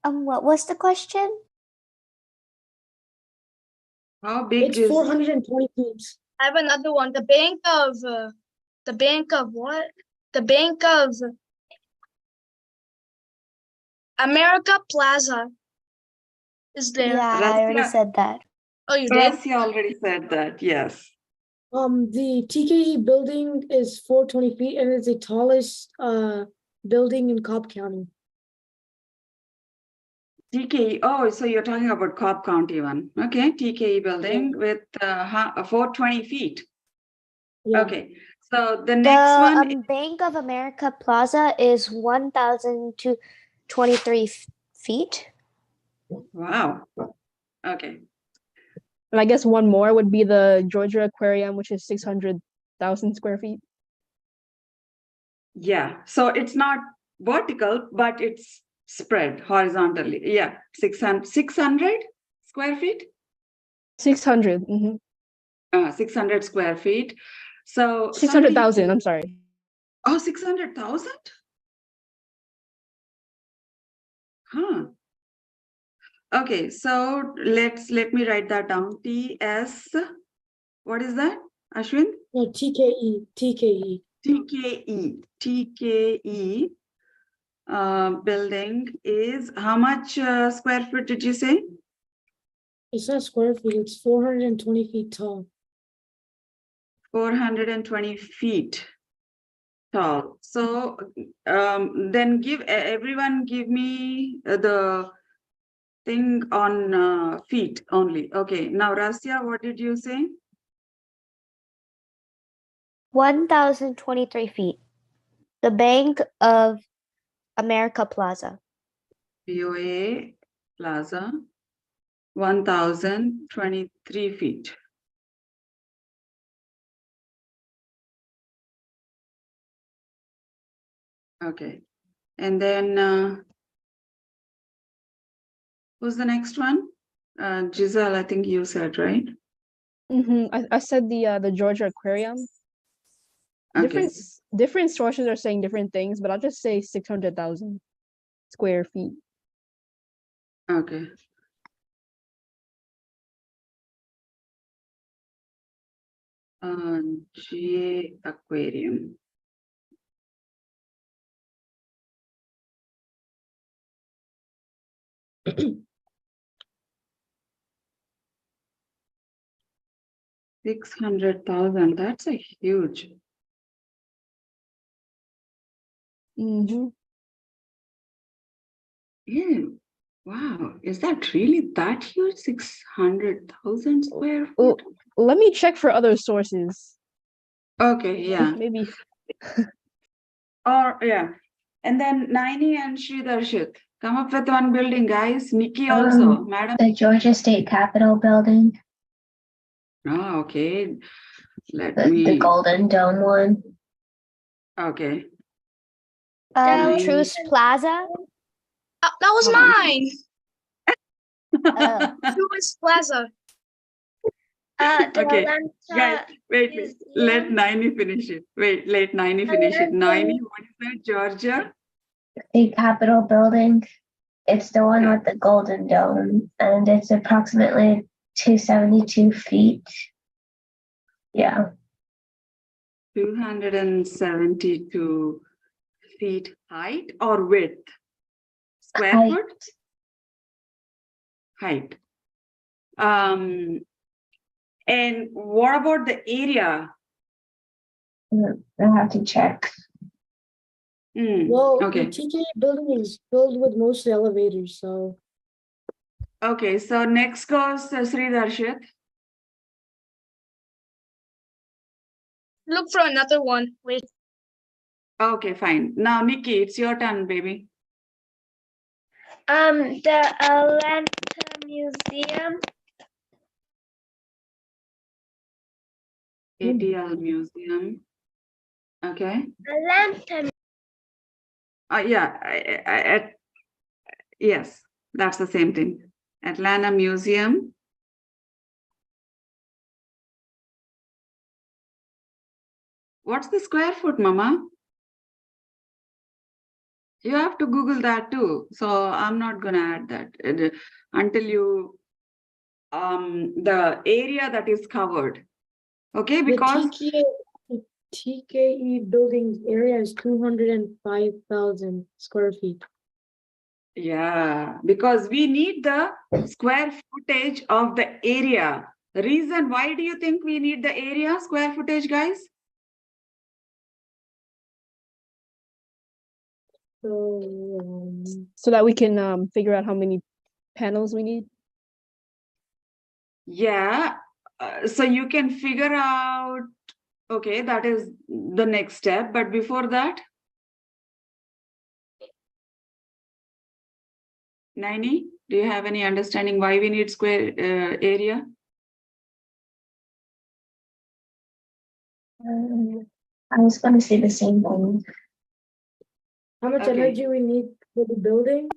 What was the question? How big It's is 420 feet. I have another one. The bank of what? The Bank of America Plaza is there. Yeah, I already Russia? said that. Oh, you did? Russia already said that, yes. The TKE building is 420 feet and it's the tallest building in Cobb County. TKE, oh, so you're talking about Cobb County one. Okay, TKE building with 420 feet. Yeah. Okay, so the next The one, Bank of America Plaza is 1,023 feet. wow. Okay, And I guess one more would be the Georgia Aquarium, which is 600,000 square feet. yeah. So it's not vertical, but it's spread horizontally. Yeah, 600 square feet? 600. 600 square feet. So 600,000, I'm sorry. Oh, 600,000? Huh. Okay, so let me write that down. TS, what is that, Ashwin? No, TKE. TKE building is how much square foot did you say? It's not square feet, it's 420 feet tall. 420 feet tall. So then everyone give me the thing on feet only. Okay, now Rasya, what did you say? 1,023 feet. The Bank of America Plaza. BOA Plaza, 1,023 feet. Okay, and then who's the next one? Giselle, I think you said, right? I said the Georgia Aquarium. Okay. Different sources are saying different things, but I'll just say 600,000 square feet. Okay. GA Aquarium. $600,000. That's a huge. Yeah. Wow. Is that really that huge? 600,000 square Well, feet? let me check for other sources. Okay. Yeah. Maybe. Or yeah. And then Naini and Sridarshit. Come up with one building, guys. Nikki also, madam. The Georgia State Capitol building, Oh, okay. Let the me. Golden Dome one. Okay. Truce Plaza. That was mine. Oh. Truist Plaza. Okay, guys, wait. Let Naini finish it. Wait, let Naini finish it. Naini, what is that? Georgia? State Capitol building. It's the one Okay. with the Golden Dome, and it's approximately 272 feet. Yeah, 272 feet height or width? Square Height. foot? Height. And what about the area? I have to check. Well, Okay. the TKE building is filled with mostly elevators, so Okay, so next goes Sridarshit. Look for another one. Wait. Okay, fine. Now, Nikki, it's your turn, baby. The Atlanta Museum. ATL Museum. Okay. Atlanta. Yeah, yes, that's the same thing. Atlanta Museum. What's the square foot, Mama? You have to Google that too. So I'm not gonna add that until you the area that is covered. Okay, The because TKE building's area is 205,000 square feet. yeah, because we need the square footage of the area. The reason why do you think we need the area square footage, guys? So, So that we can figure out how many panels we need. Yeah, so you can figure out, okay, that is the next step. But before that, Naini, do you have any understanding why we need square area? I was gonna say the same thing. how much Okay. energy we need for the building?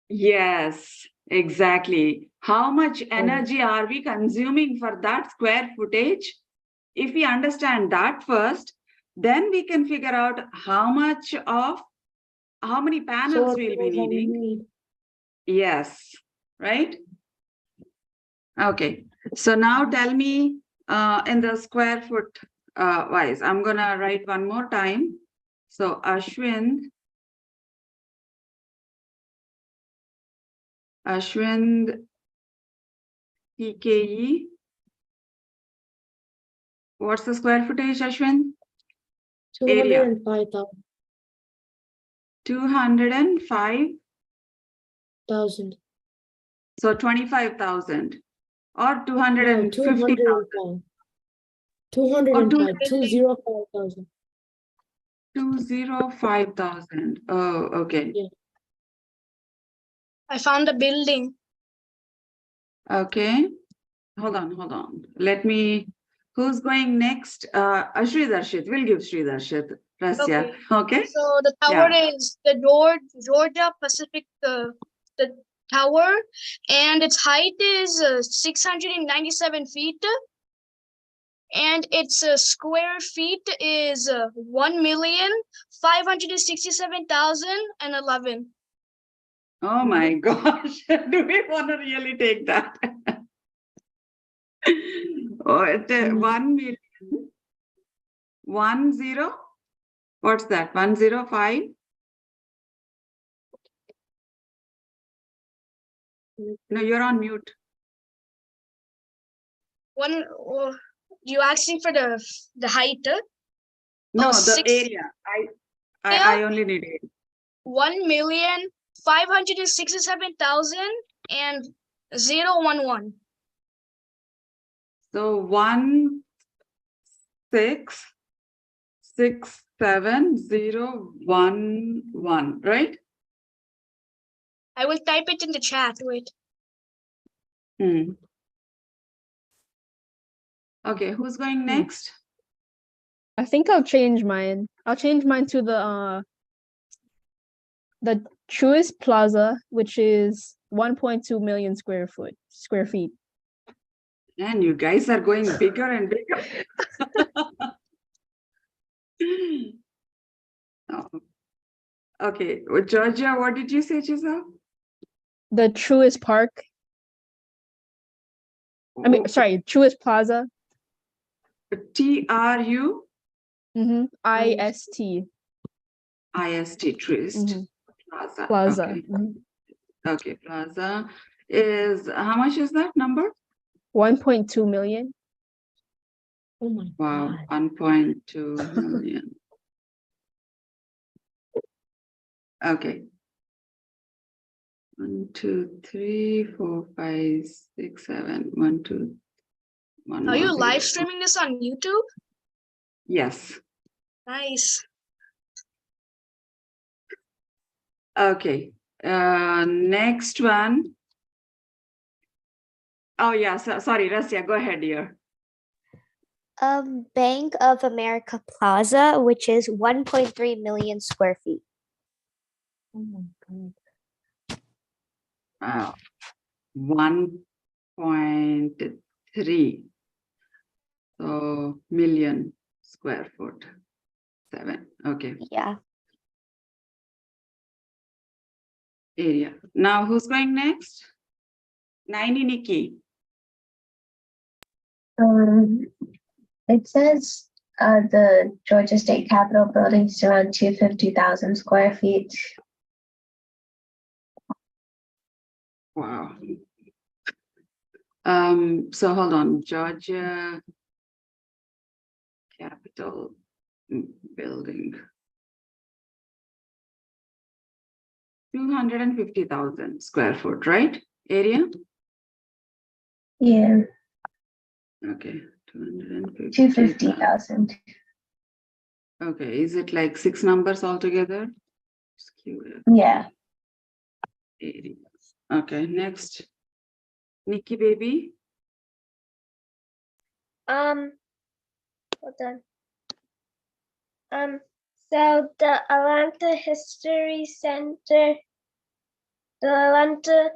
Yes, exactly. How much energy are we consuming for that square footage? If we understand that first, then we can figure out how many panels Solar we'll be panels that we needing. need. Yes, right? Okay, so now tell me in the square foot wise, I'm gonna write one more time. So Ashwin, TKE. What's the square footage, Ashwin? Area. 205,000. 205. So 25,000 or No, 250,000. 205. 205,000. 205,000. Oh, okay. Yeah. I found a building. Okay. Hold on. Let me, who's going next? Shri Darshit. We'll give Shri Darshit. Rasya. Okay. So the tower is the Georgia Pacific the tower, and its height is 697 feet, and its square feet is 1,567,011. Oh my gosh. Do we want to really take that? Oh, 1 million. 10. What's that? 105? No, you're on mute. You asking for the height? No, the six- area. I only need it. 1,567,011. So 1,667,011, right? I will type it in the chat. Wait. Okay, who's going next? I think I'll change mine. I'll change mine to the Truist Plaza, which is 1.2 million square feet. And you guys are going bigger and bigger. Oh. Okay, well, Georgia, what did you say, Giselle? The Truist Park. I mean, sorry, Truist Plaza. TRU? IST. IST, Truist. Plaza. Okay. Okay, Plaza is, how much is that number? 1.2 million. Oh my Wow, God. 1.2 million. Okay. 1, 2, 3, 4, 5, 6, 7. 1, 2. Are you live streaming this on YouTube? Yes. Nice. Okay. Next one. Oh yeah. Sorry, Rasya. Go ahead, dear. Bank of America Plaza, which is 1.3 million square feet. Oh my God. Wow. 1.3. So million square foot. 7. Okay. Yeah. area. Now who's going next? 90 Nikki. It says the Georgia State Capitol building is around 250,000 square feet. Wow. So hold on, Georgia Capitol building. 250,000 square foot, right? Area? Yeah, Okay, 250,000. 250,000. Okay, is it like 6 numbers altogether? Skew Yeah. area. Okay, next. Nikki baby. Hold on. So the Atlanta History Center, the Atlanta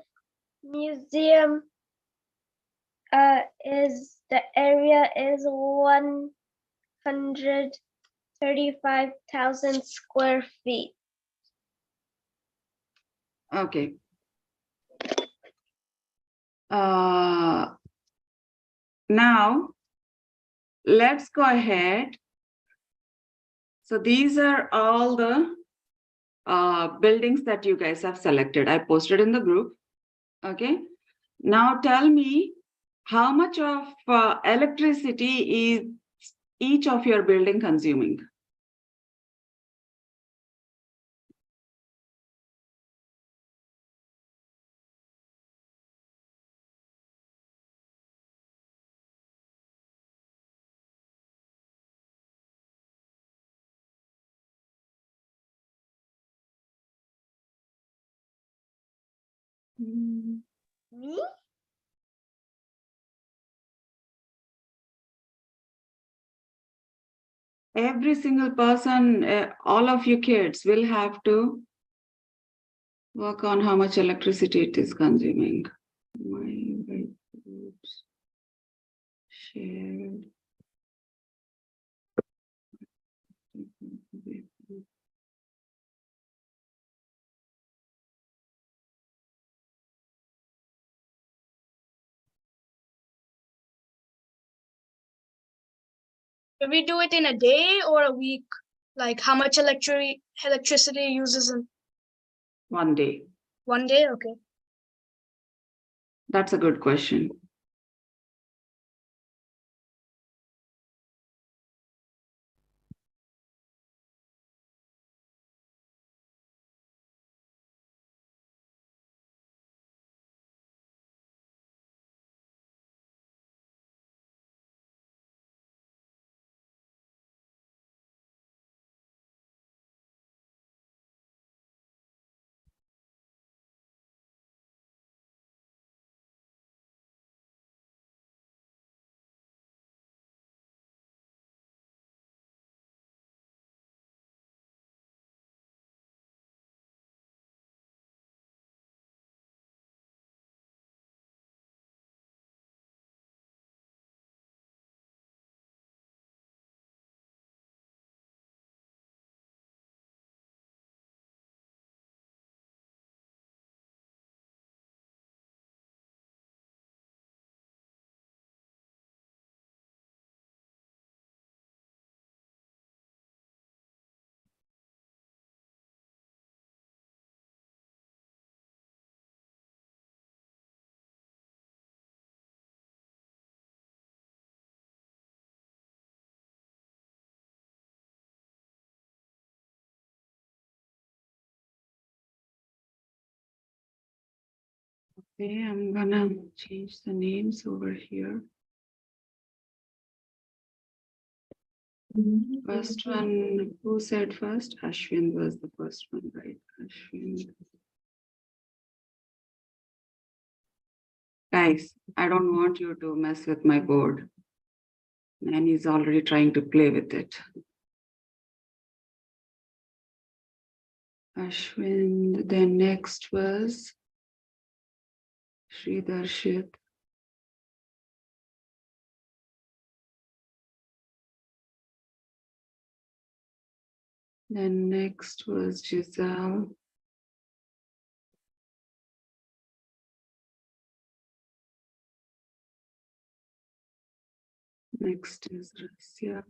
Museum, is the area is 135,000 square feet. Okay. Now let's go ahead. So these are all the buildings that you guys have selected. I posted in the group. Okay. Now tell me how much of electricity is each of your building consuming? Me? Every single person, all of you kids will have to work on how much electricity it is consuming. My groups shared. Can we do it in a day or a week? Like how much electricity uses in 1 day. 1 day? Okay. That's a good question. Okay, I'm gonna change the names over here. First one, who said first? Ashwin was the first one, right? Ashwin. Guys, I don't want you to mess with my board. And he's already trying to play with it. Ashwin, then next was Sri Darshit. Then next was Giselle. Next is Russia.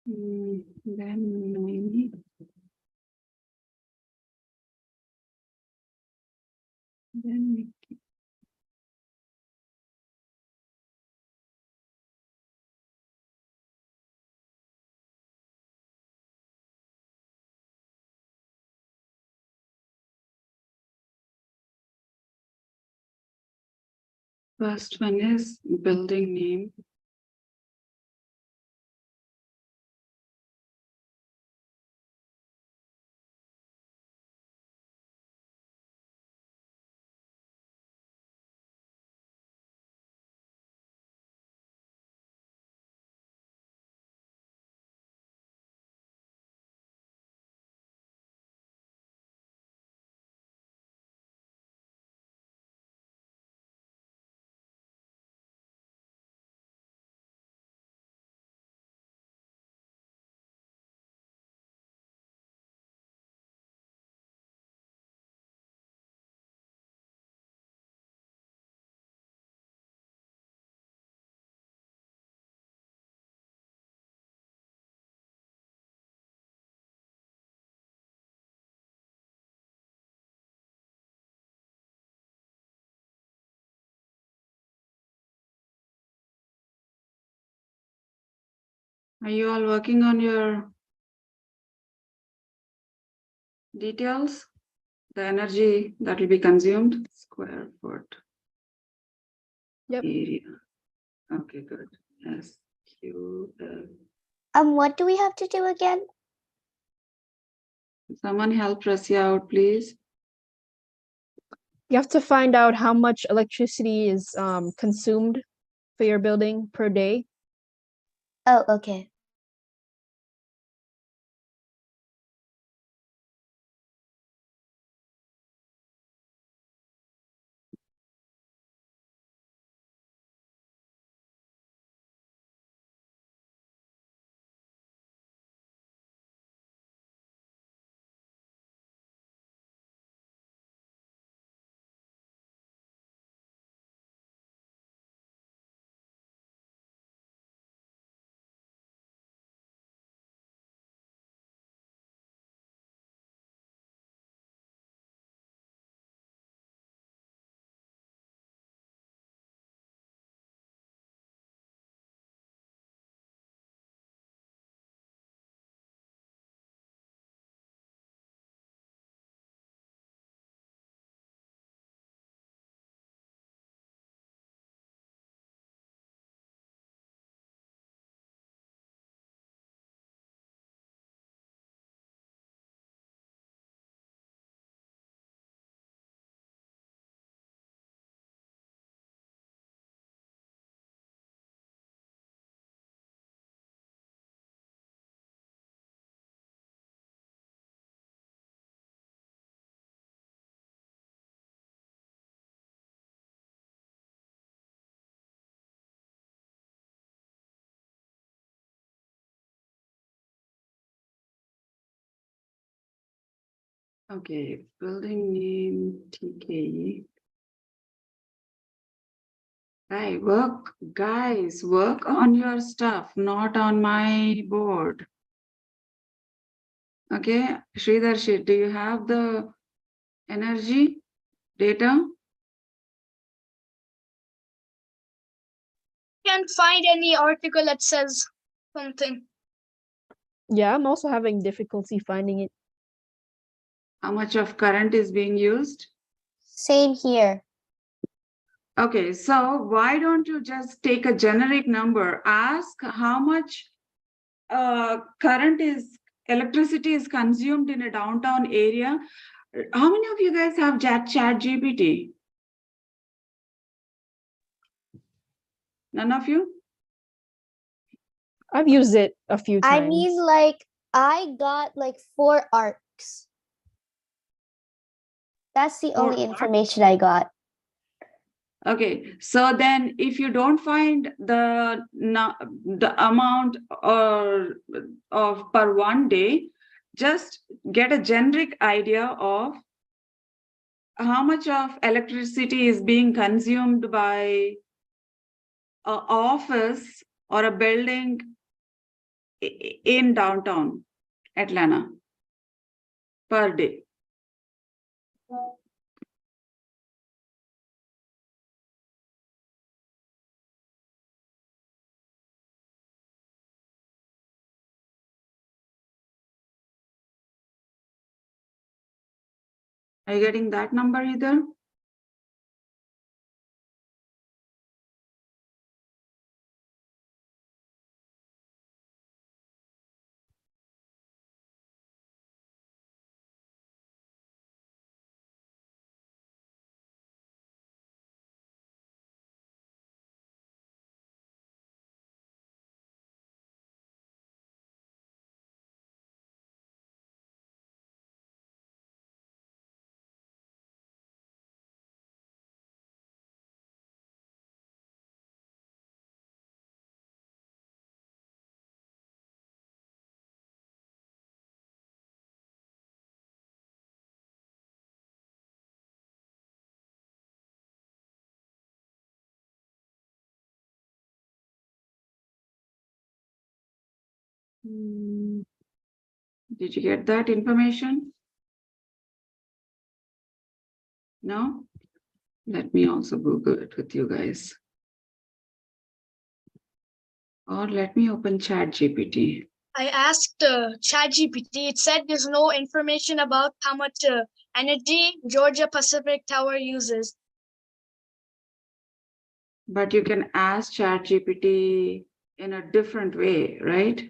Then Noemi. Then Nikki. First one is building name. Are you all working on your details? The energy that will be consumed, square foot. Yep. Area. Okay, good. SQL. What do we have to do again? Someone help Russia out, please. You have to find out how much electricity is consumed for your building per day. Oh, okay. Okay, building name TKE. Guys, work on your stuff, not on my board. Okay, Sridharshi, do you have the energy data? Can't find any article that says something. Yeah, I'm also having difficulty finding it. How much of current is being used? Same here. Okay, so why don't you just take a generic number, ask how much electricity is consumed in a downtown area. How many of you guys have chat GPT? None of you? I've used it a few I times. mean, like, I got like 4 arcs. That's the 4 only arcs? information I got. Okay, so then if you don't find the amount or of per one day, just get a generic idea of how much of electricity is being consumed by an office or a building in downtown Atlanta per day. Are you getting that number either? Did you get that information? No? Let me also Google it with you guys. Or let me open Chat GPT. I asked ChatGPT. It said there's no information about how much energy Georgia Pacific Tower uses. But you can ask Chat GPT in a different way, right?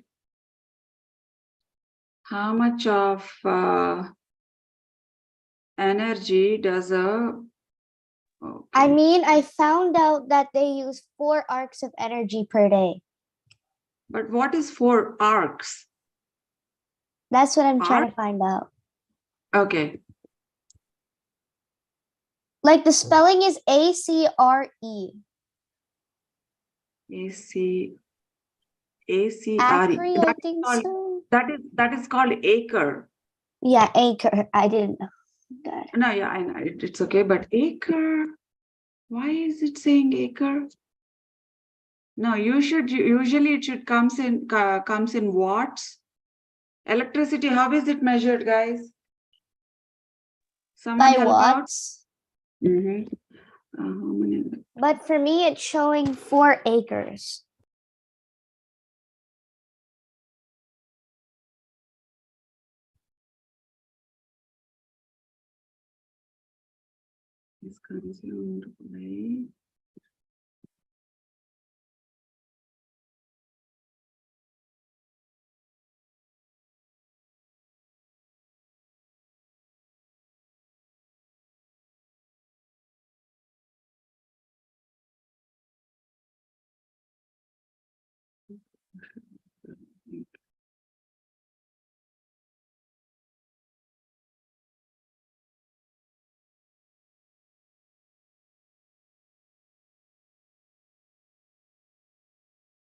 How much of energy does a... I Okay. mean, I found out that they use 4 arcs of energy per day. But what is 4 arcs? That's what I'm trying Arc? to find out. Okay. Like the spelling is ACRE. ACRE. Acre, I think so. That is called acre. Yeah, acre. I didn't know. God. No, yeah, I know it's okay, but acre. Why is it saying acre? No, usually it should comes in watts. Electricity, how is it measured, guys? Someone By help out? watts. How many? But for me, it's showing 4 acres. Is consumed by...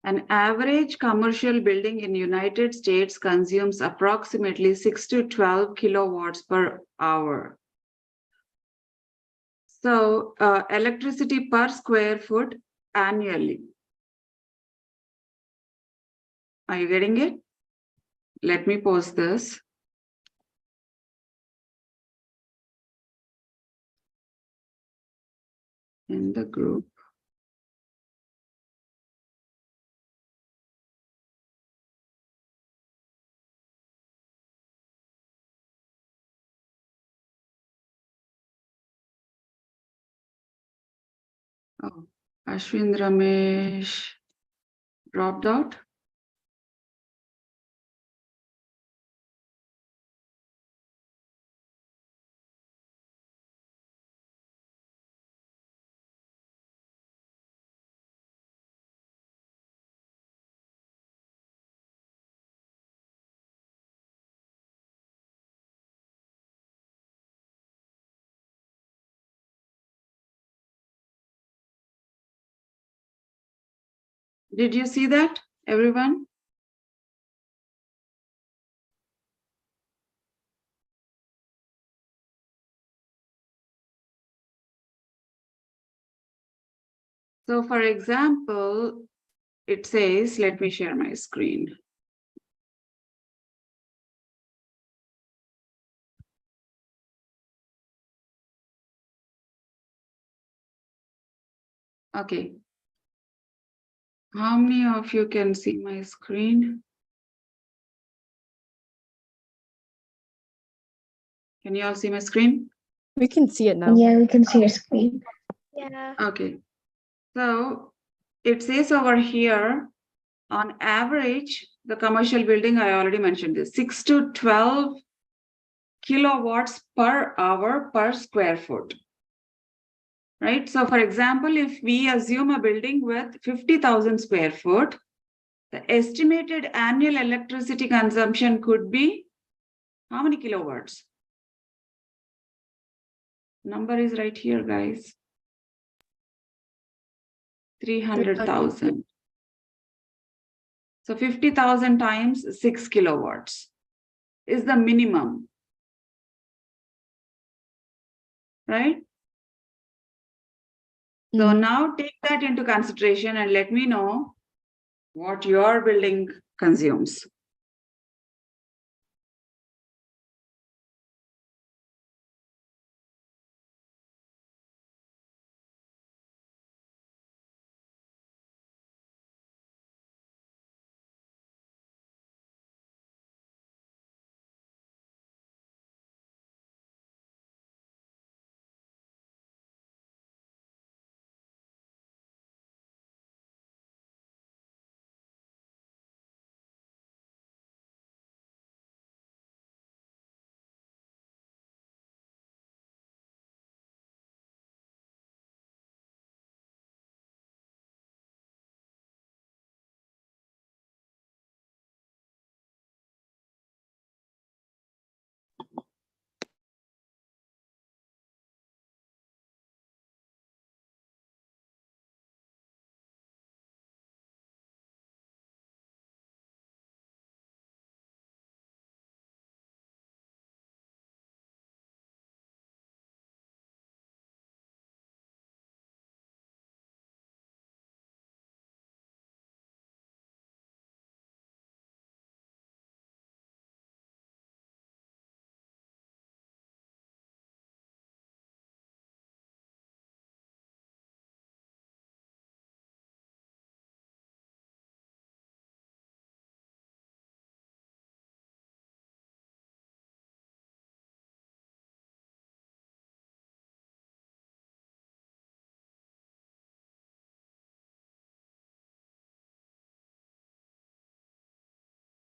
An average commercial building in United States consumes approximately 6 to 12 kilowatts per hour. So electricity per square foot annually. Are you getting it? Let me post this. In the group. Oh, Ashwin Ramesh dropped out. Did you see that, everyone? So for example, it says, let me share my screen. Okay. How many of you can see my screen? Can you all see my screen? We can see it now. Yeah, we can see your screen. Yeah. Okay. So it says over here, on average, the commercial building, I already mentioned this, 6 to 12 kilowatts per hour per square foot. Right? So for example, if we assume a building with 50,000 square foot, the estimated annual electricity consumption could be how many kilowatts? Number is right here, guys. 300,000. So 50,000 times 6 kilowatts is the minimum. Right? So Mhm. now take that into consideration and let me know what your building consumes.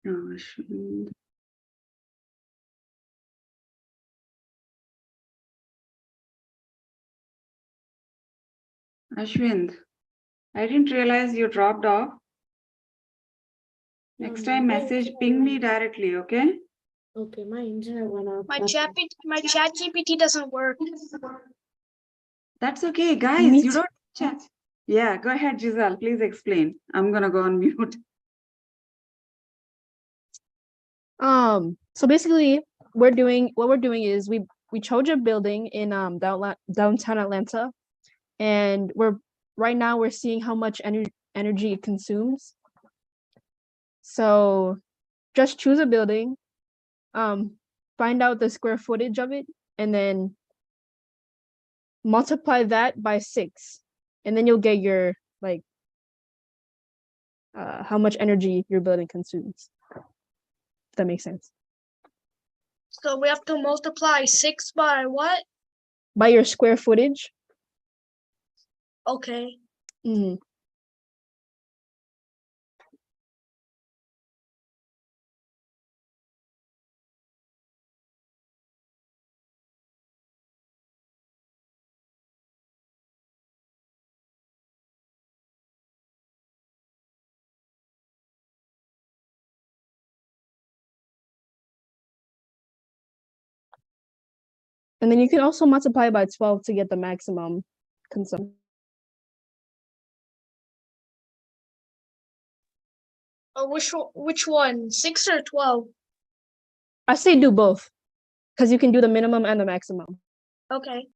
Ashwin. Ashwin, I didn't realize you dropped off. Next time message ping me directly, okay? Okay, my internet went out. My chat GPT doesn't work. That's okay, guys. Me You too. don't chat. Yeah, go ahead, Giselle. Please explain. I'm gonna go on mute. So basically what we're doing is we chose a building in downtown Atlanta, and right now we're seeing how much energy it consumes. So just choose a building, find out the square footage of it, and then multiply that by 6, and then you'll get your like how much energy your building consumes. If that makes sense. So we have to multiply 6 by what? By your square footage. Okay. Mhm. And then you can also multiply by 12 to get the maximum consumption. Which one? 6 or 12? I say do both because you can do the minimum and the maximum. Okay.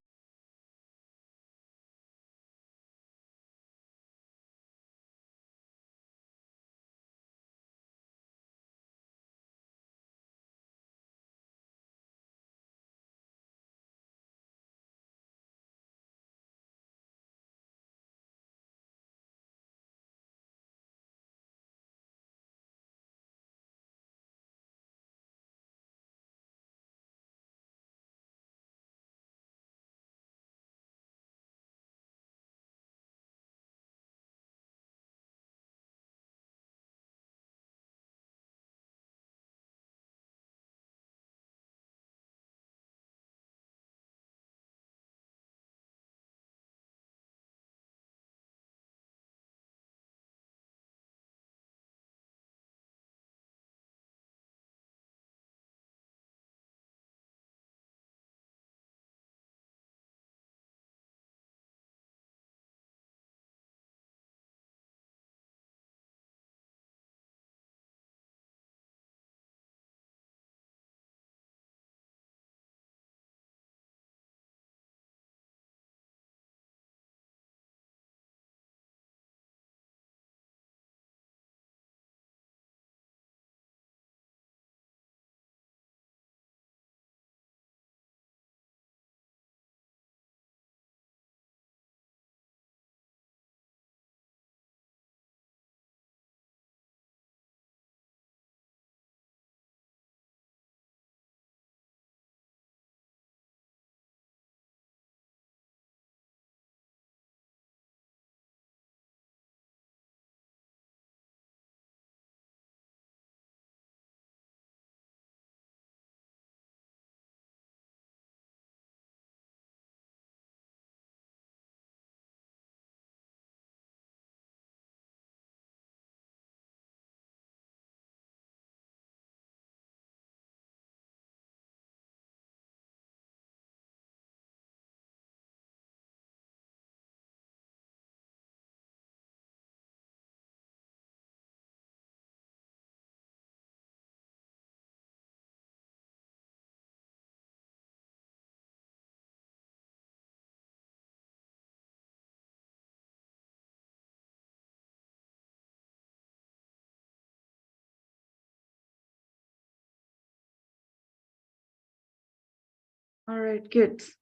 All right, kids.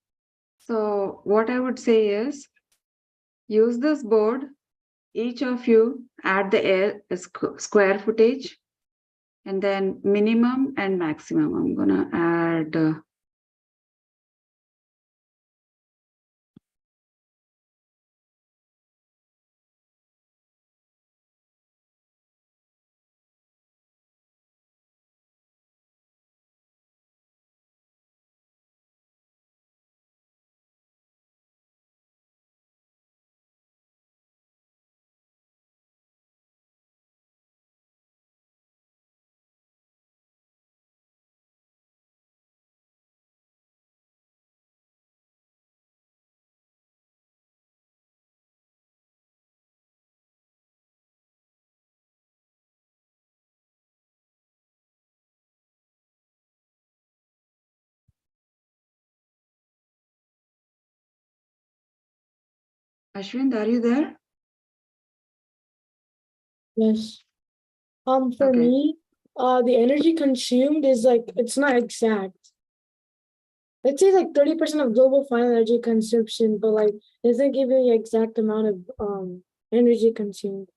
So what I would say is use this board. Each of you add the square footage and then minimum and maximum. I'm gonna add Ashwin, are you there? Yes. For Okay. me, the energy consumed is like, it's not exact. Let's say like 30% of global final energy consumption, but like, it doesn't give you the exact amount of energy consumed.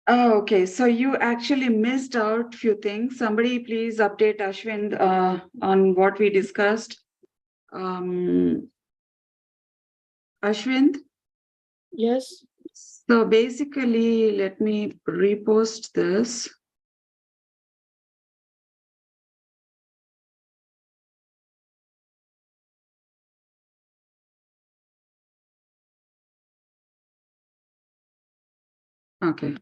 Oh, okay. So you actually missed out few things. Somebody please update Ashwin on what we discussed. Ashwin, Yes. So basically, let me repost this. Okay.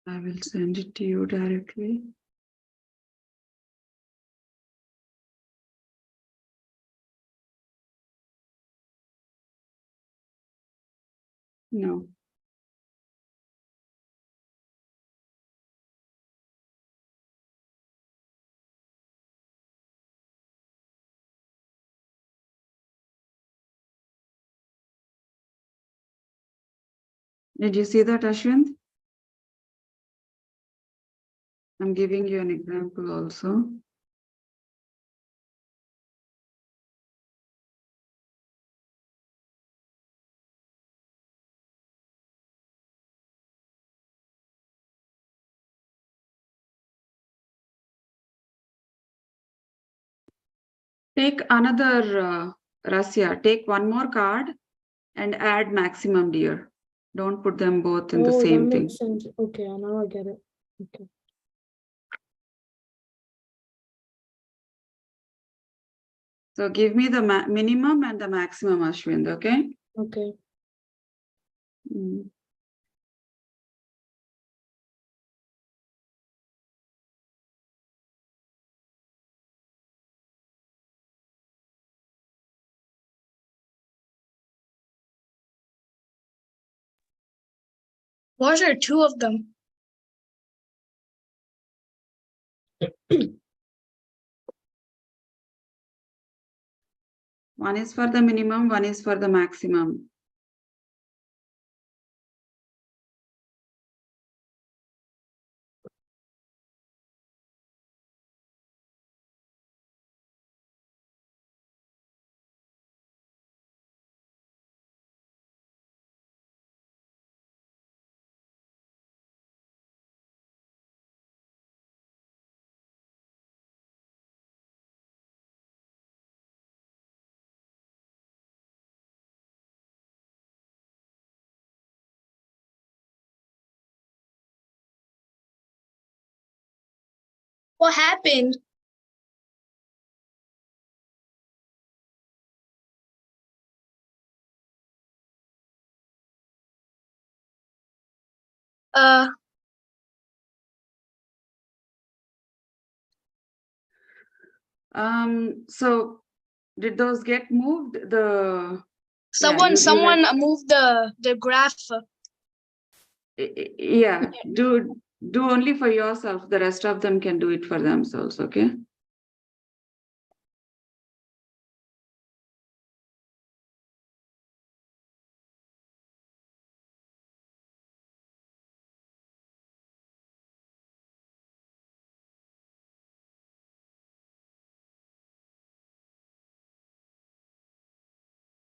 I will send it to you directly. No. Did you see that, Ashwin? I'm giving you an example also. Take another, Rasya, take one more card and add maximum, dear. Don't put them both in the Oh, that same thing. makes sense. Okay, now I get it. Okay. So give me the minimum and the maximum, Ashwin, okay? Okay. Mm. Why is there two of them? One is for the minimum, one is for the maximum. What happened? Uh, So did those get moved? The someone you someone moved the graph. yeah, do only for yourself. The rest of them can do it for themselves, okay?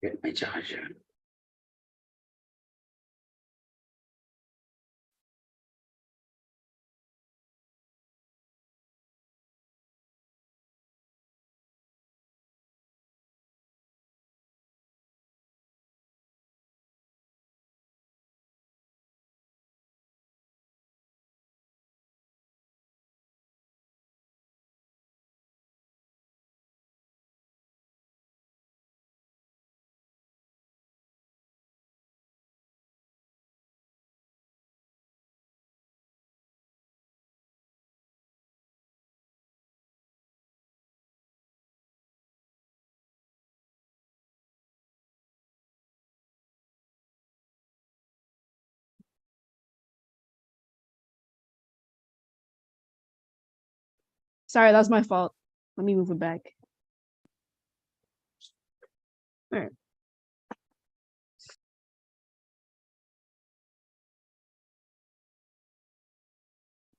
Get my charger. Sorry, that was my fault. Let me move it back. All right.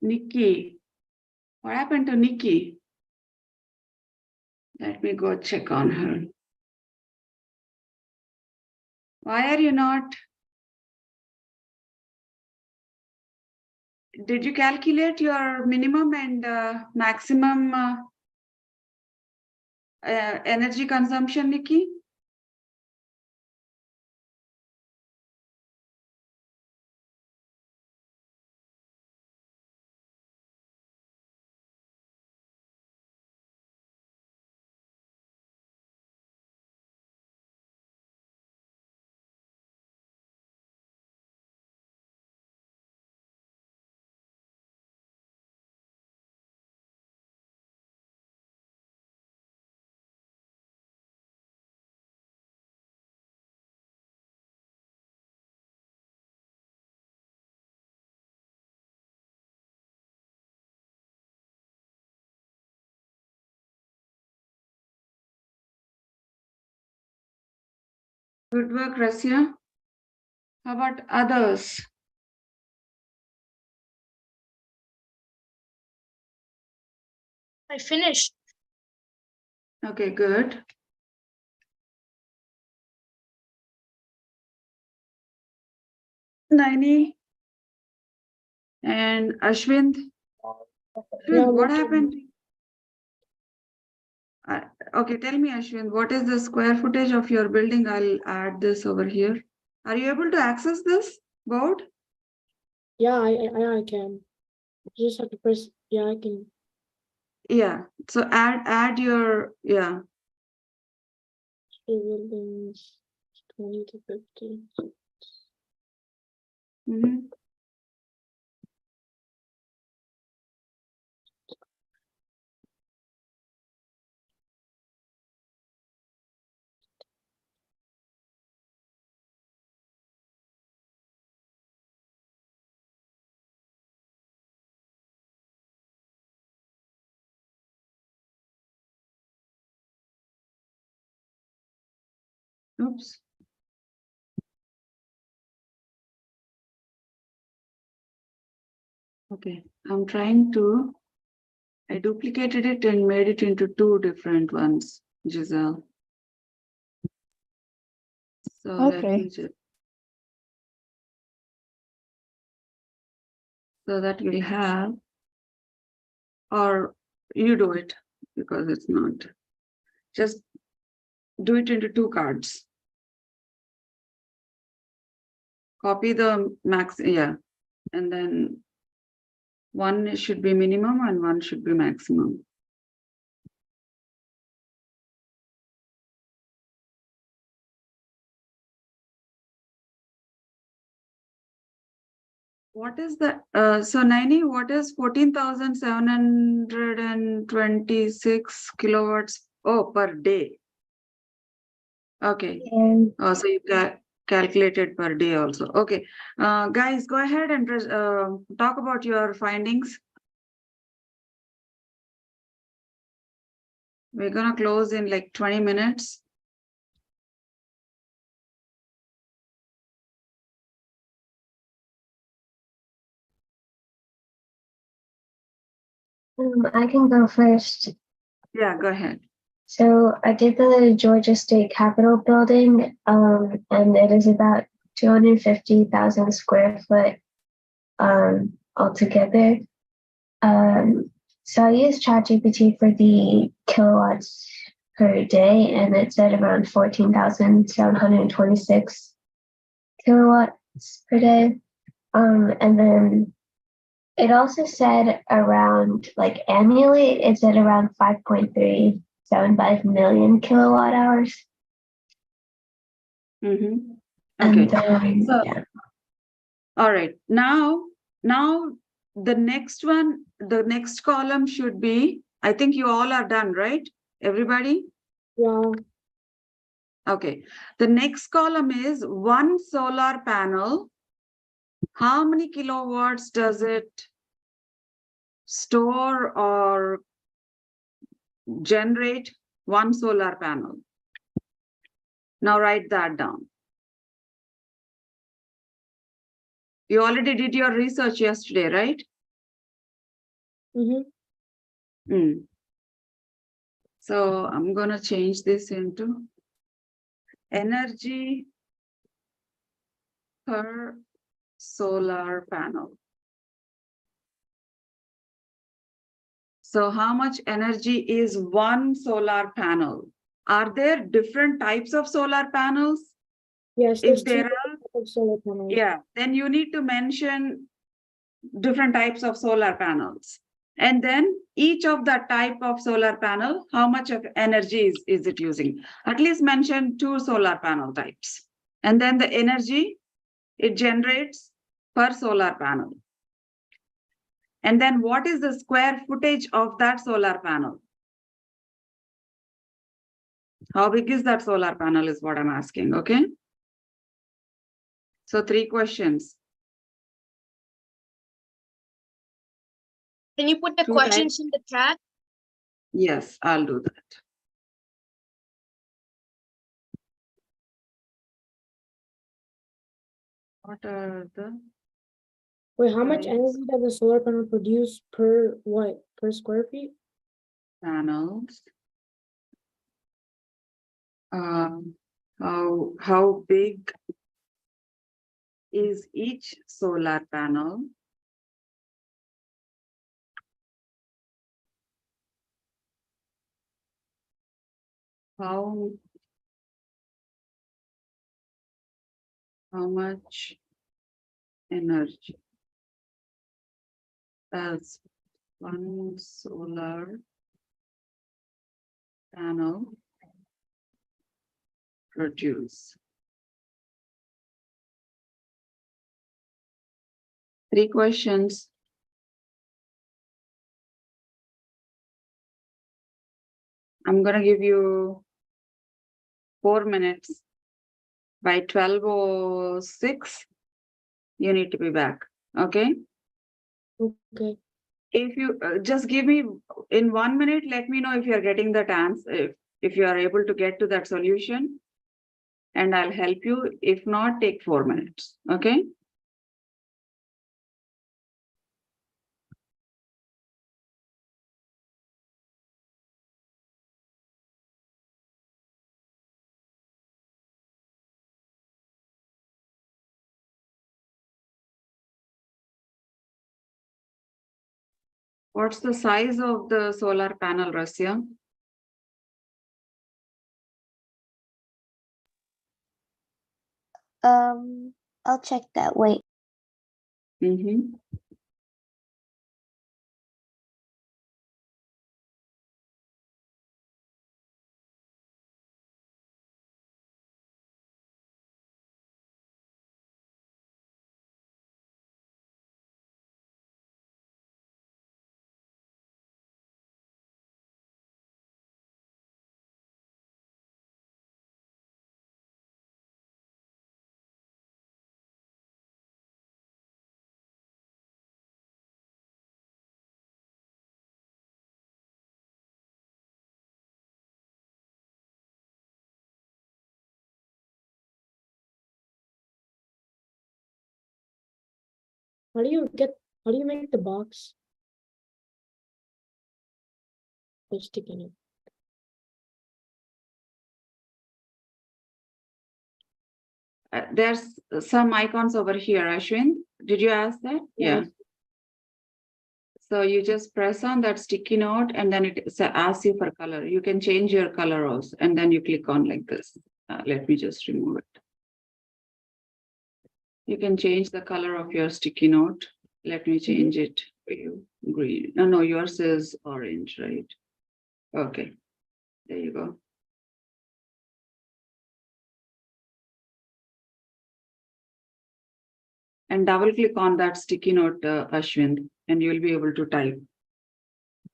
Nikki, what happened to Nikki? Let me go check on her. Why are you not? Did you calculate your minimum and maximum energy consumption, Nikki? Good work, Rasya. How about others? I finished. Okay, good. Naini and Ashwin. Yeah, Ashwin, what okay. happened? Okay, tell me, Ashwin, what is the square footage of your building? I'll add this over here. Are you able to access this board? Yeah, I can. You just have to press, yeah, I can. Yeah, so add your, yeah. Three buildings, 20 to 50. Mhm. Oops. Okay, I'm trying to, I duplicated it and made it into two different ones, Giselle. So let Okay. me just. So that we'll have, or you do it because it's not. Just do it into two cards. Copy the max, yeah, and then one should be minimum and one should be maximum. What is the, so Naini, what is 14,726 kilowatts? Oh, per day. Okay, And so you calculated per day also. Okay, guys, go ahead and talk about your findings. We're gonna close in like 20 minutes. I can go first. Yeah, go ahead. So I did the Georgia State Capitol building, and it is about 250,000 square foot altogether. So I used ChatGPT for the kilowatts per day, and it said around 14,726 kilowatts per day. And then it also said around, like annually, it said around 5.375 million kilowatt hours. Mm-hmm. And Okay. So, yeah. all right. Now the next one, the next column should be, I think you all are done, right? Everybody? Yeah, Okay. The next column is one solar panel. How many kilowatts does it store or generate? One solar panel. Now write that down. You already did your research yesterday, right? mm-hmm. So I'm going to change this into energy per solar panel. So how much energy is one solar panel? Are there different types of solar panels? Yes, If there's two there are, types of solar panels. yeah, then you need to mention different types of solar panels. And then each of that type of solar panel, how much of energy is it using? At least mention two solar panel types. And then the energy it generates per solar panel. And then what is the square footage of that solar panel? How big is that solar panel is what I'm asking, okay? So 3 questions. Can you put the Two questions in the chat? Yes, I'll do that. What are the Wait, how much Right. energy does a solar panel produce per what? Per square feet? panels? How big is each solar panel? How much energy does one solar panel produce? 3 questions. I'm gonna give you 4 minutes. By 12:06, you need to be back, okay? Okay. If you just give me in 1 minute, let me know if you're getting that answer, if you are able to get to that solution, and I'll help you. If not, take 4 minutes, okay? What's the size of the solar panel, Rasya? I'll check that. Wait. Mm-hmm. How do you make the box? By sticking it. There's some icons over here, Ashwin. Did you ask that? Yeah. Yeah. So you just press on that sticky note and then it asks you for color. You can change your color also, and then you click on like this. Let me just remove it. You can change the color of your sticky note. Let me change it for you. Green. No, yours is orange, right? Okay. There you go. And double click on that sticky note, Ashwin, and you'll be able to type.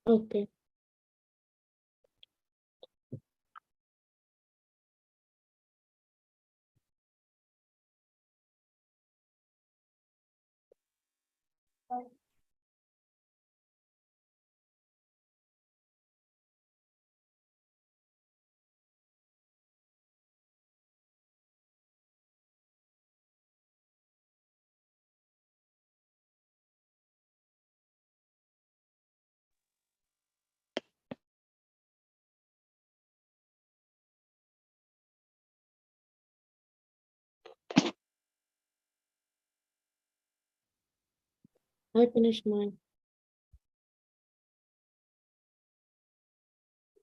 Okay. I finished mine.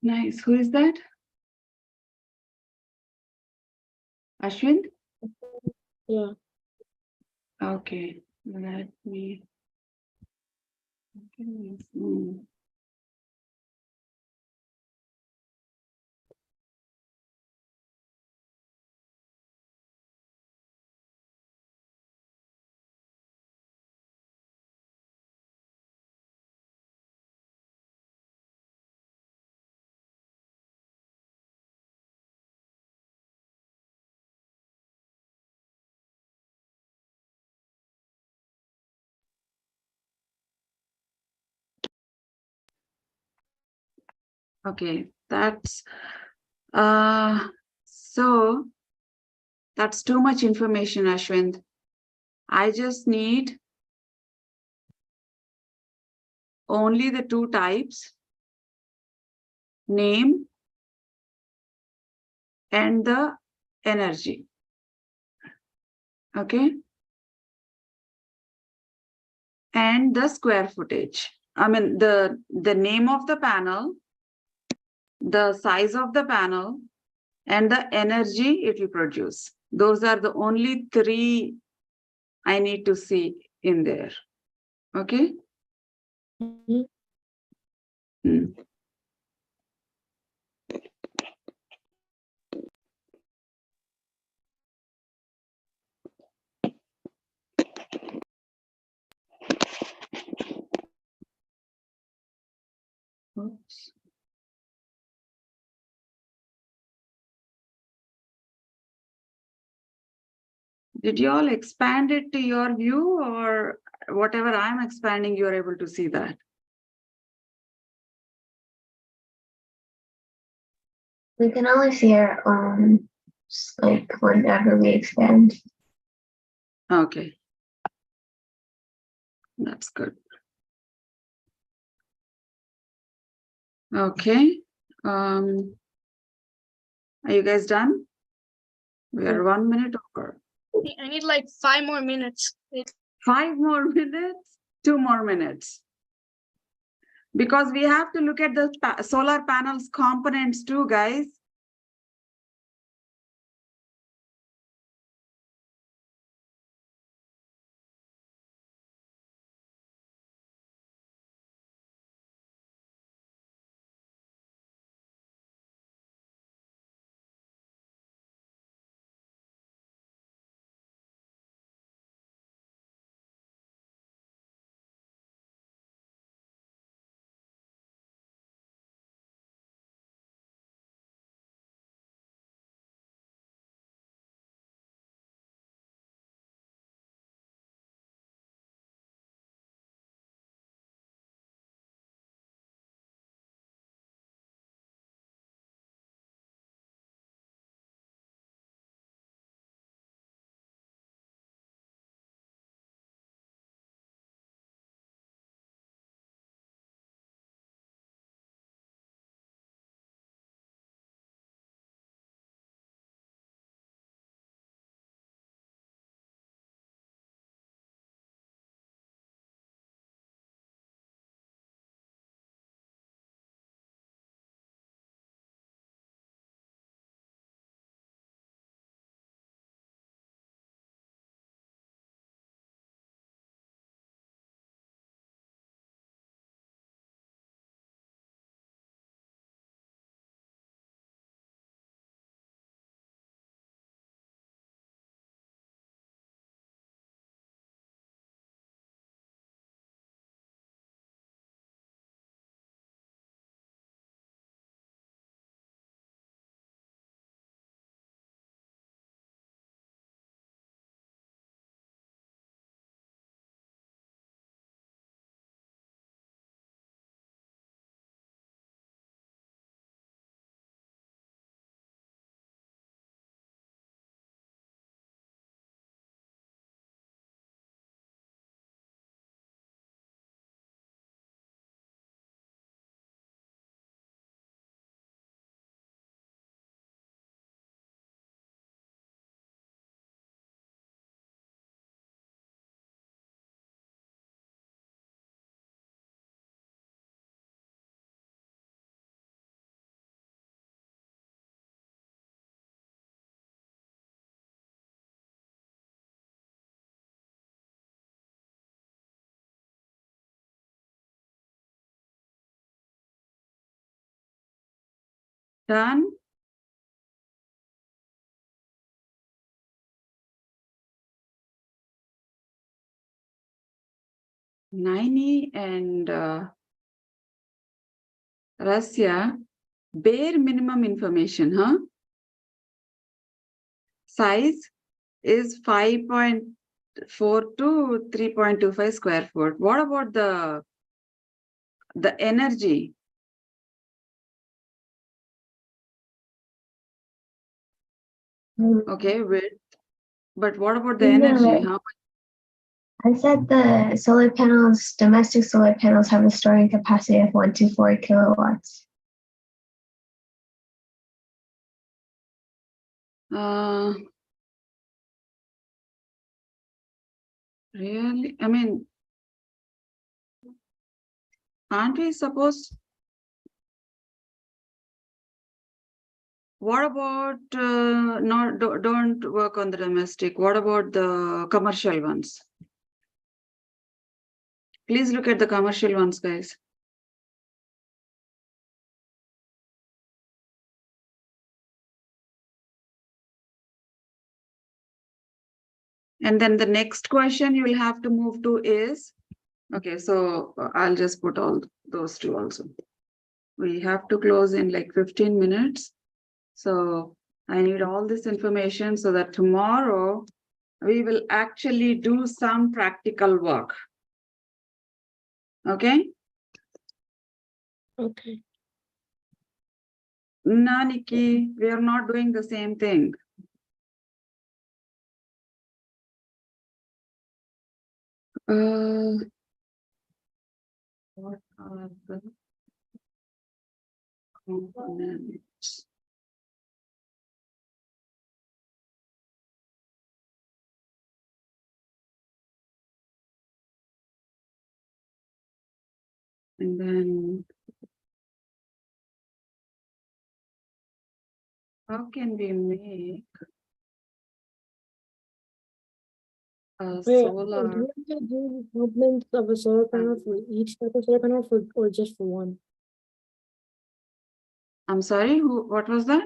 Nice. Who is that? Ashwin? Yeah. Okay. Let me. Okay, that's so that's too much information, Ashwin. I just need only the two types, name and the energy. Okay. And the square footage. I mean, the name of the panel, the size of the panel, and the energy it will produce. Those are the only three I need to see in there. Okay. Mhm. Mm. Oops. Did you all expand it to your view, or whatever I'm expanding, you're able to see that? We can only see our own, like whenever we expand. Okay. That's good. Okay. Are you guys done? We are 1 minute over. I need like 5 more minutes. 5 more minutes, 2 more minutes. Because we have to look at the solar panels components too, guys. Done. Naini and Rasya, bare minimum information, huh? Size is 5.4 to 3.25 square foot. What about the energy? Okay, width. But what about the Yeah. energy? How much? I said the solar panels, domestic solar panels have a storing capacity of 124 kilowatts. Really? I mean, aren't we supposed? What about not don't work on the domestic? What about the commercial ones? Please look at the commercial ones, guys. And then the next question you will have to move to is, okay, so I'll just put all those two also. We have to close in like 15 minutes. So I need all this information so that tomorrow we will actually do some practical work. Okay? Okay. No, Nikki, we are not doing the same thing. What are the components? And then how can we make a Wait, solar? do we have to do components of a solar panel for each type of solar panel or just for one? I'm sorry, what was that?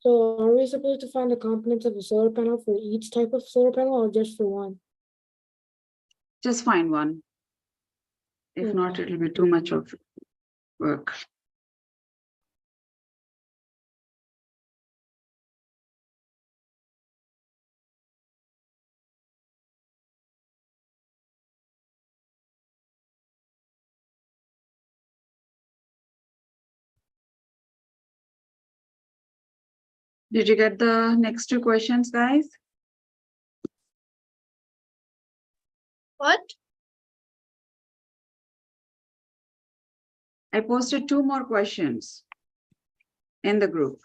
So are we supposed to find the components of a solar panel for each type of solar panel or just for one? Just find one. If not, Okay. it'll be too much of work. Did you get the next two questions, guys? What? I posted two more questions in the group.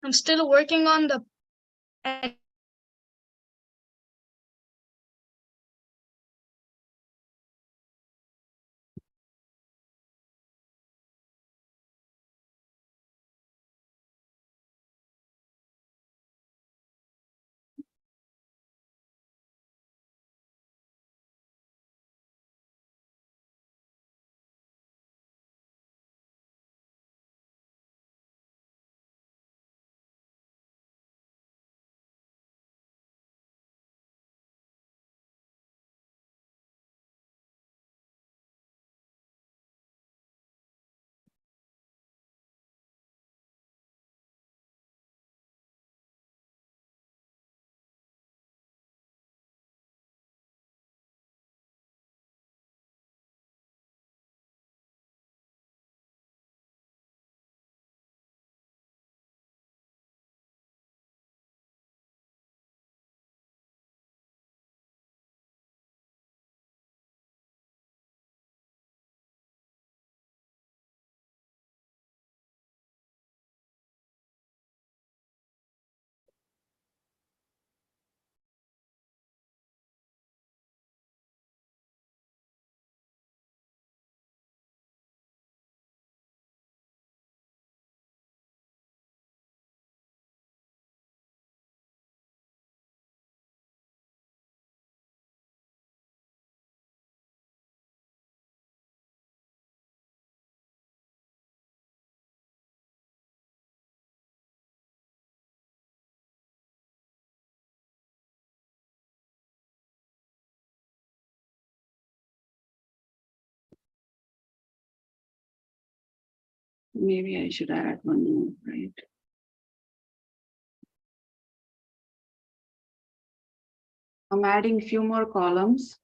I'm still working on the. Maybe I should add one more, right? I'm adding few more columns.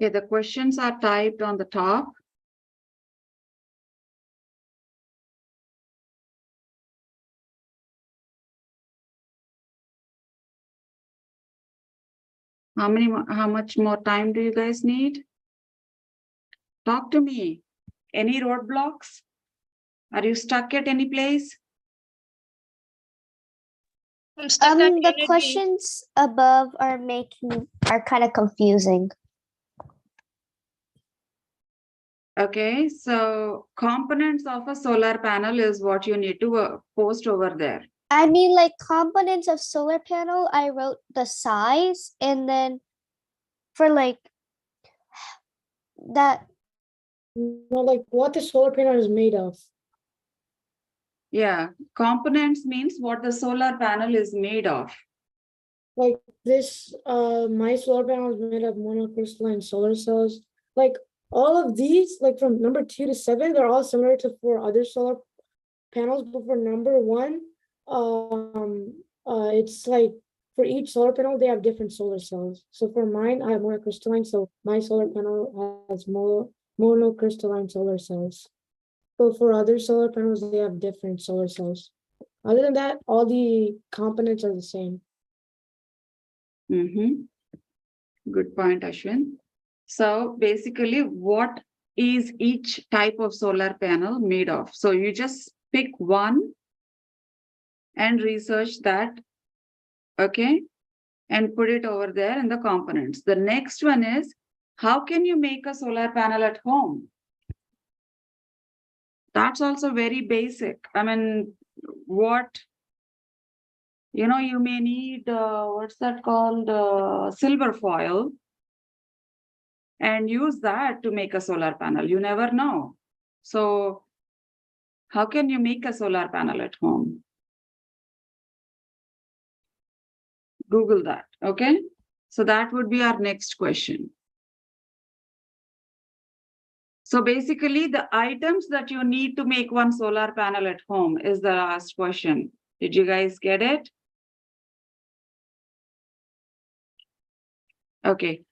Okay, the questions are typed on the top. How much more time do you guys need? Talk to me. Any roadblocks? Are you stuck at any place? I'm stuck at The energy. questions above are kind of confusing. Okay, so components of a solar panel is what you need to post over there. I mean, like components of solar panel, I wrote the size, and then for like that, No, like what the solar panel is made of. Yeah, components means what the solar panel is made of. Like this, my solar panel is made of monocrystalline solar cells. Like all of these, like from number 2 to 7, they're all similar to 4 other solar panels, but for number 1, it's like for each solar panel they have different solar cells. So for mine, I have monocrystalline, so my solar panel has monocrystalline solar cells. But for other solar panels, they have different solar cells. Other than that, all the components are the same. Good point, Ashwin. So basically, what is each type of solar panel made of? So you just pick one and research that, okay? And put it over there in the components. The next one is, how can you make a solar panel at home? That's also very basic. I mean, you may need, what's that called, silver foil, and use that to make a solar panel. You never know. So how can you make a solar panel at home? Google that, okay? So that would be our next question. So basically, the items that you need to make one solar panel at home is the last question. Did you guys get it? Okay.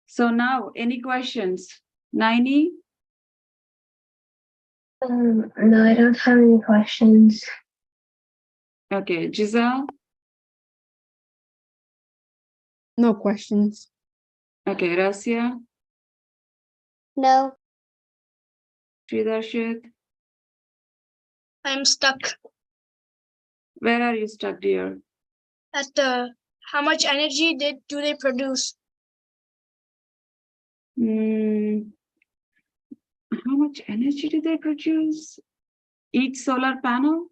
So now, any questions? Naini? No, I don't have any questions. Okay, Giselle? No questions. Okay, Rasya? no, Sridarshit? I'm stuck Where are you stuck, dear? at how much energy do they produce? How much energy do they produce? Each solar panel?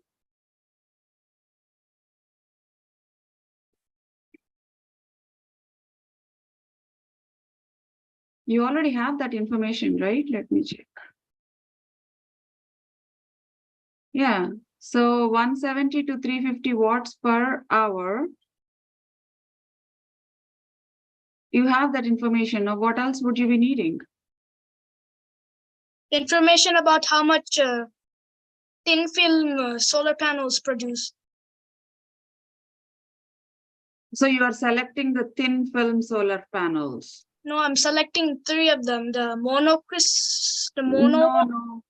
You already have that information, right? Let me check. Yeah, so 170 to 350 watts per hour. You have that information. Now, what else would you be needing? Information about how much thin film solar panels produce. So you are selecting the thin film solar panels. No, I'm selecting 3 of them. The mono.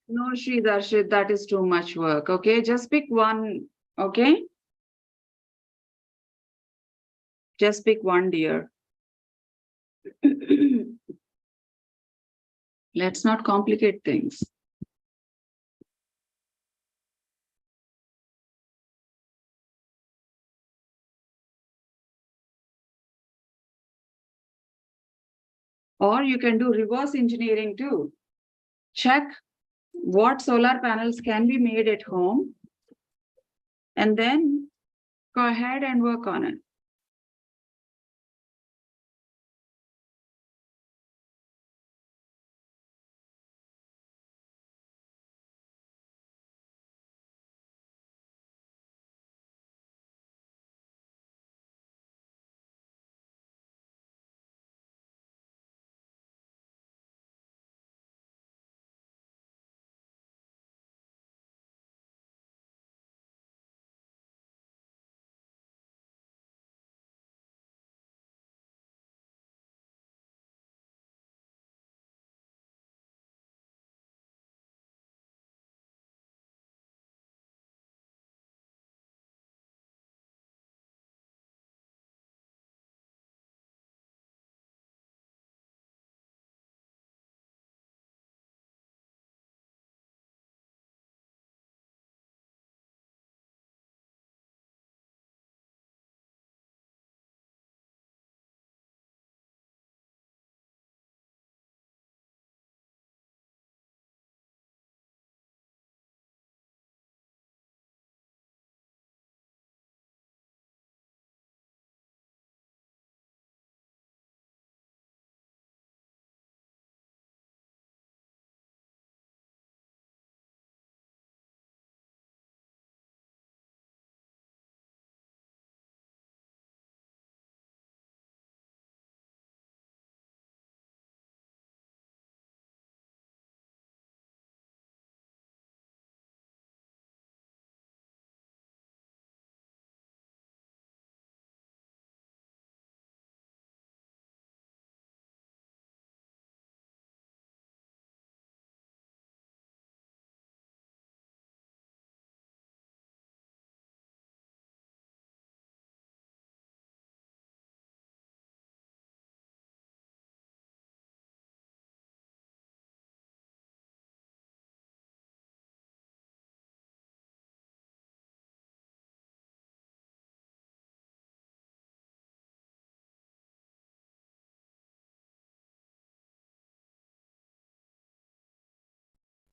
No, Sridarshit, that is too much work. Okay, just pick one. Okay, just pick one, dear. Let's not complicate things. Or you can do reverse engineering too. Check what solar panels can be made at home, and then go ahead and work on it.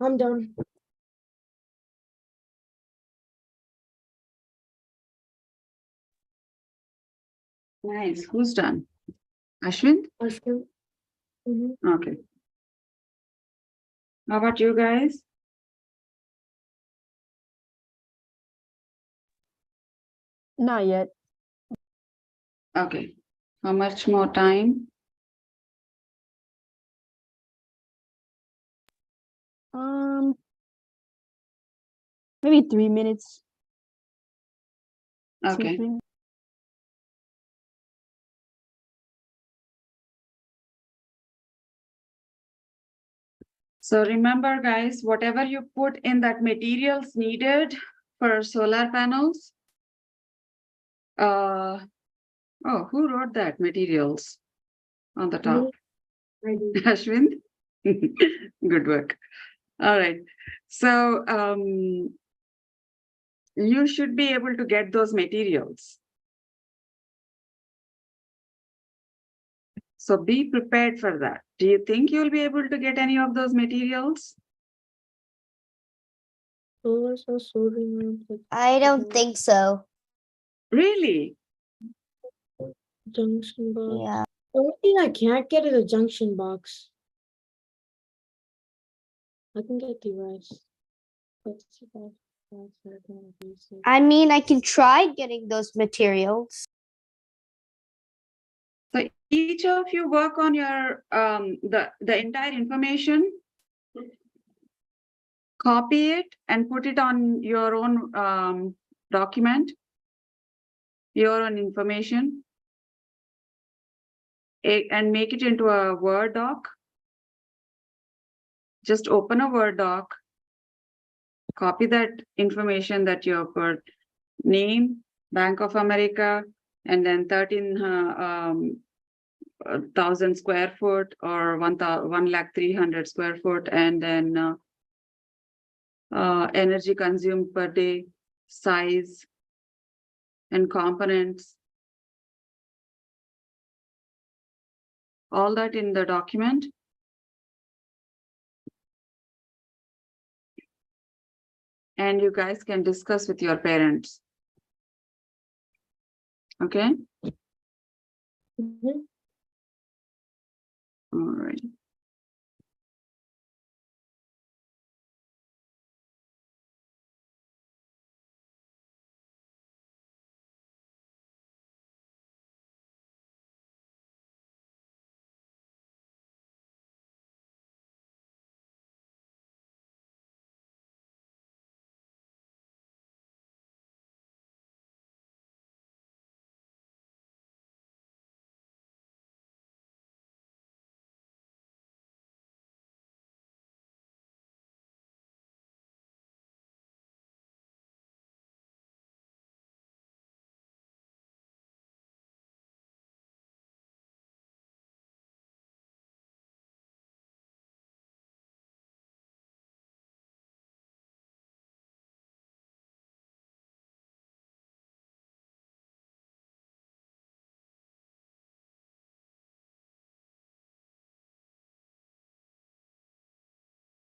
I'm done. Nice. Who's done? Ashwin? Ashwin. Mhm. Okay. How about you guys? Not yet. Okay. How much more time? Maybe 3 minutes. Okay. something. So remember, guys, whatever you put in that materials needed for solar panels. Oh, who wrote that materials on the top? I do. Ashwin? Good work. All right. So you should be able to get those materials. So be prepared for that. Do you think you'll be able to get any of those materials? Solar cell soldering lamp, like I don't think so. Really? junction box. Yeah. The only thing I can't get is a junction box. I can get the rest. Let's see if I can use it. I mean, I can try getting those materials. So each of you work on your the entire information, copy it and put it on your own document, your own information, and make it into a Word doc. Just open a Word doc, copy that information that you have put, name, Bank of America, and then 13,000 square foot or 1,300,000 square foot, and then energy consumed per day, size, and components. All that in the document. And you guys can discuss with your parents. Okay? Mhm. All right.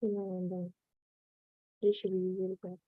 I'm done. This should be really good.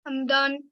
I'm done.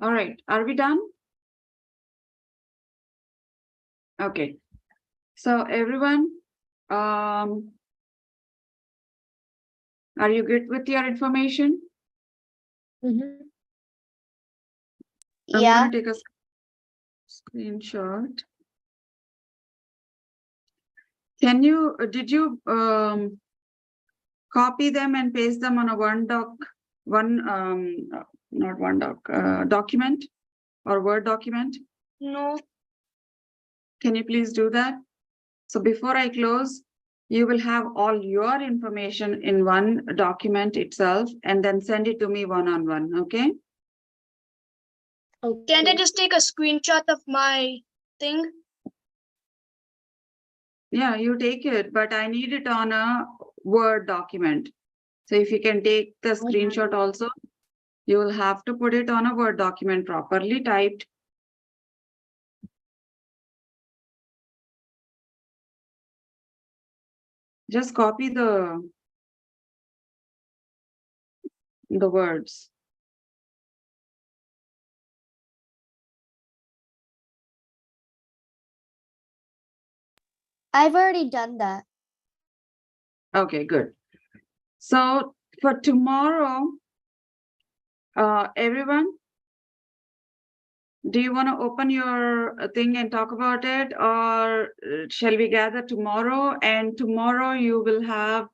All right, are we done? Okay. So everyone, are you good with your information? Mhm. I'm Yeah. gonna take a screenshot. Did you copy them and paste them on a document or Word document? No. Can you please do that? So before I close, you will have all your information in one document itself and then send it to me one-on-one, okay? Can't I Okay. just take a screenshot of my thing? Yeah, you take it, but I need it on a Word document. So if you can take the screenshot also, you will have to put it on a Word document properly typed. Just copy the words. I've already done that. Okay, good. So for tomorrow, everyone, do you want to open your thing and talk about it, or shall we gather tomorrow? And tomorrow you will have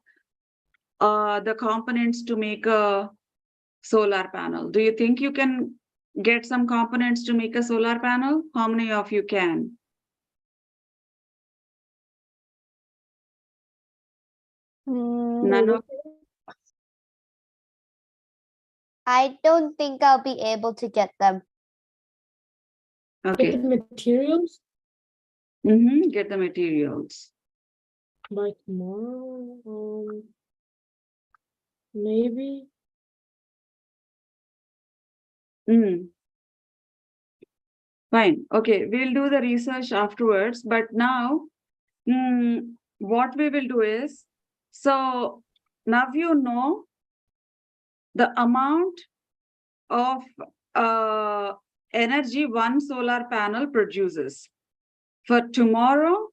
the components to make a solar panel. Do you think you can get some components to make a solar panel? How many of you can? None of I don't think I'll be able to get them. Get okay. the materials Get the materials. by tomorrow. Maybe. Fine. Okay, we'll do the research afterwards. But now, what we will do is, so now you know the amount of energy one solar panel produces. For tomorrow,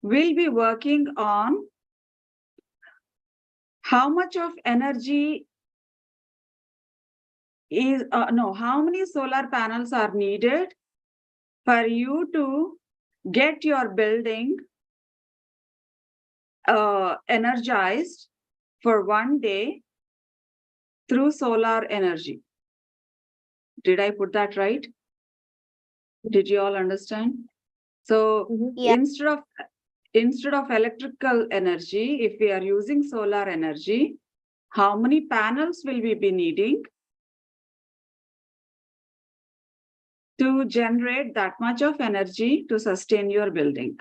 we'll be working on how much of energy is, how many solar panels are needed for you to get your building energized for one day through solar energy. Did I put that right? Did you all understand? So Yeah. instead of electrical energy, if we are using solar energy, how many panels will we be needing to generate that much of energy to sustain your building?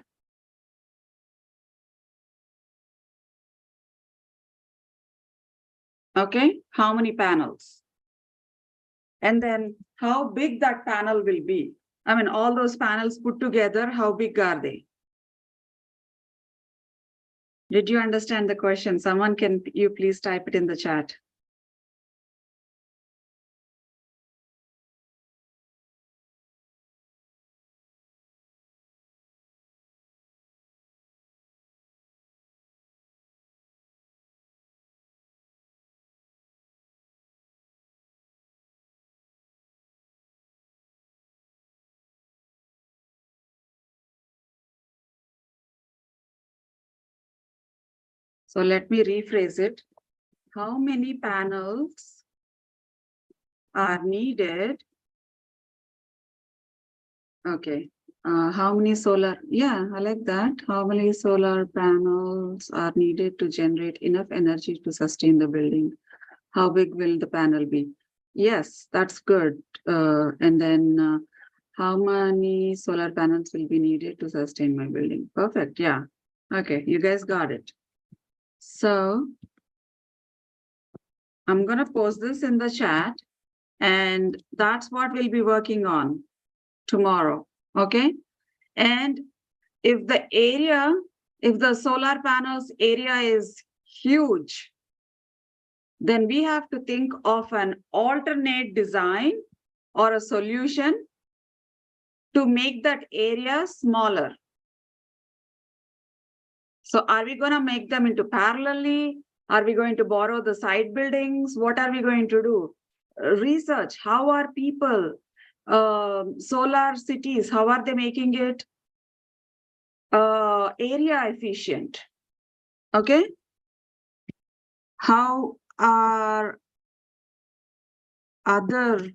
Okay, how many panels? And then how big that panel will be? I mean, all those panels put together, how big are they? Did you understand the question? Someone, can you please type it in the chat? So let me rephrase it. How many panels are needed? Okay. How many solar? Yeah, I like that. How many solar panels are needed to generate enough energy to sustain the building? How big will the panel be? Yes, that's good. And then how many solar panels will be needed to sustain my building? Perfect. Yeah. Okay, you guys got it. So I'm going to post this in the chat, and that's what we'll be working on tomorrow. Okay. And if the solar panels area is huge, then we have to think of an alternate design or a solution to make that area smaller. So are we going to make them into parallelly? Are we going to borrow the side buildings? What are we going to do? Research. How are people, solar cities, how are they making it area efficient? Okay. How are other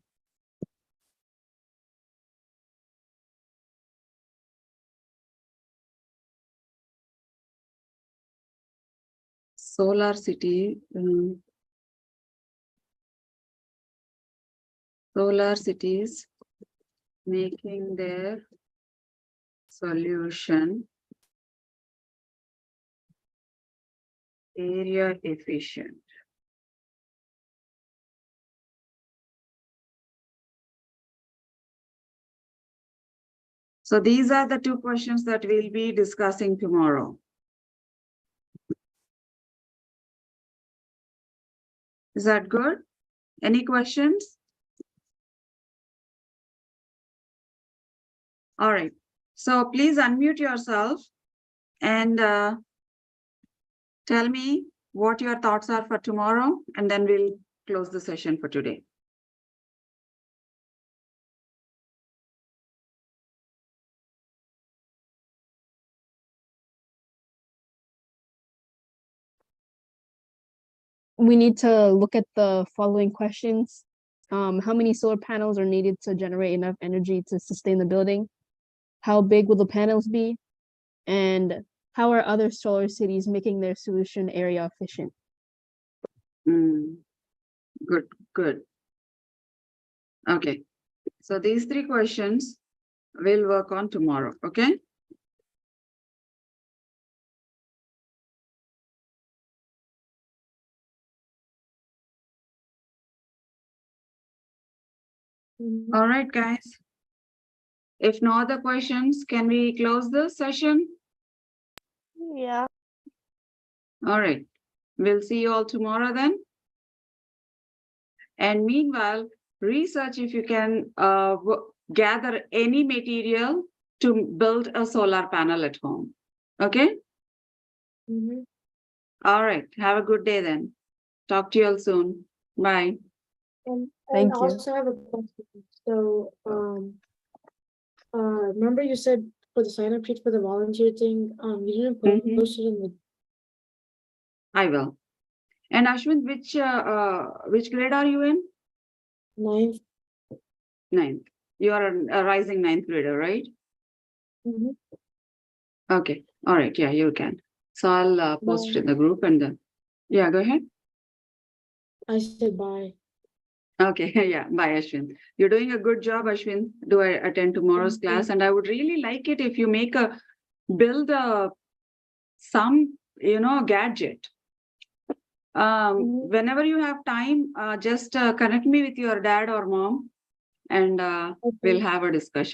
solar city, solar cities making their solution area efficient? So these are the two questions that we'll be discussing tomorrow. Is that good? Any questions? All right. So please unmute yourself and tell me what your thoughts are for tomorrow, and then we'll close the session for today. We need to look at the following questions. How many solar panels are needed to generate enough energy to sustain the building? How big will the panels be? And how are other solar cities making their solution area efficient? Good, good. Okay. So these three questions we'll work on tomorrow, okay? All right, guys. If no other questions, can we close the session? Yeah. All right. We'll see you all tomorrow then. And meanwhile, research if you can gather any material to build a solar panel at home. Okay? Mhm. All right. Have a good day then. Talk to you all soon. Bye. And Thank I you. also have a question. So, remember you said for the sign up sheet for the volunteer thing, you didn't post it in the I will. And Ashwin, which grade are you in? 9th. 9th. You are a rising 9th grader, right? Mhm. Okay, all right, yeah, you can. So I'll post it in the group and then, yeah, go ahead. I said bye. Okay, yeah, bye, Ashwin. You're doing a good job, Ashwin. Do I attend tomorrow's Thank you. class? And I would really like it if you build some, gadget. Mhm. Whenever you have time, just connect me with your dad or mom and we'll Okay. have a discussion.